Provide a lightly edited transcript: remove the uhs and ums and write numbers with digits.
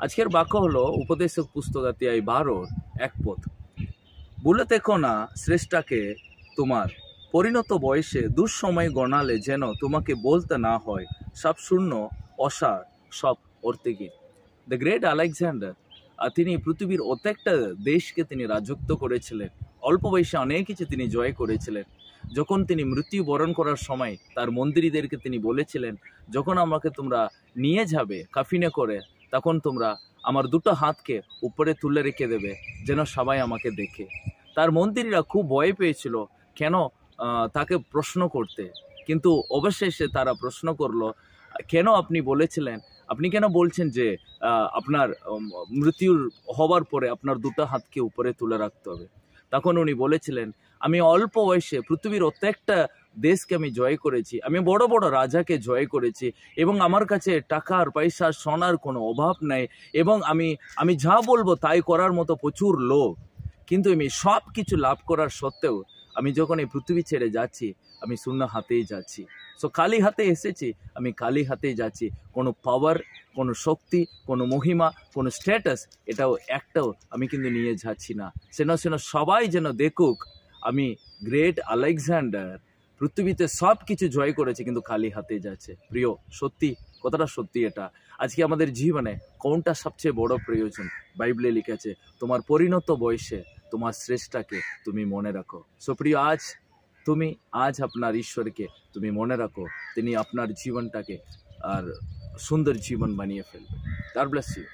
আজকের বাক্য হলো উপদেশক পুস্তক অধ্যায় 12 এক পদ। ভুলে থেকো না শ্রেষ্ঠাকে তোমার পরিণত বয়সে দুঃসময় গণালে যেন তোমাকে বলতে না হয় সব শূন্য অসার সব অর্থহীন। দ্য গ্রেট আলেকজান্ডার তিনি পৃথিবীর প্রত্যেকটা দেশকে তিনি রাজত্ব করেছিলেন। অল্প বয়সে অনেক কিছু তিনি জয় করেছিলেন। যখন তিনি মৃত্যুবরণ করার সময় তার মন্দিরীদেরকে তিনি বলেছিলেন, যখন আমাকে তোমরা নিয়ে যাবে কাফিনে করে, তখন তোমরা আমার দুটো হাতকে উপরে তুলে রেখে দেবে যেন সবাই আমাকে দেখে। তার মন্দিরীরা খুব ভয় পেয়েছিল কেন তাকে প্রশ্ন করতে, কিন্তু অবশেষে তারা প্রশ্ন করলো, কেন আপনি বলেছিলেন, আপনি কেন বলছেন যে আপনার মৃত্যুর হবার পরে আপনার দুটো হাতকে উপরে তুলে রাখতে হবে? তখন উনি বলেছিলেন, আমি অল্প বয়সে পৃথিবীর প্রত্যেকটা দেশকে আমি জয় করেছি, আমি বড় বড় রাজাকে জয় করেছি, এবং আমার কাছে টাকার পয়সা সোনার কোনো অভাব নাই, এবং আমি যা বলবো তাই করার মতো প্রচুর লোক, কিন্তু আমি সব কিছু লাভ করার সত্ত্বেও আমি যখন এই পৃথিবী ছেড়ে যাচ্ছি আমি শূন্য হাতেই যাচ্ছি। সো খালি হাতে এসেছি, আমি খালি হাতেই যাচ্ছি। কোনো পাওয়ার, কোনো শক্তি, কোনো মহিমা, কোনো স্ট্যাটাস এটাও একটাও আমি কিন্তু নিয়ে যাচ্ছি না। সেন সবাই যেন দেখুক আমি গ্রেট আলেকজান্ডার পৃথিবীতে সব কিছু জয় করেছে কিন্তু খালি হাতে যাচ্ছে। প্রিয়, সত্যি কতটা সত্যি এটা। আজকে আমাদের জীবনে কোনটা সবচেয়ে বড় প্রয়োজন? বাইবেলে লিখেছে, তোমার পরিণত বয়সে তোমার শ্রেষ্ঠাকে তুমি মনে রাখো। সো প্রিয়, আজ আপনার ঈশ্বরকে তুমি মনে রাখো, তিনি আপনার জীবনটাকে আর সুন্দর জীবন বানিয়ে ফেলবে। God bless you.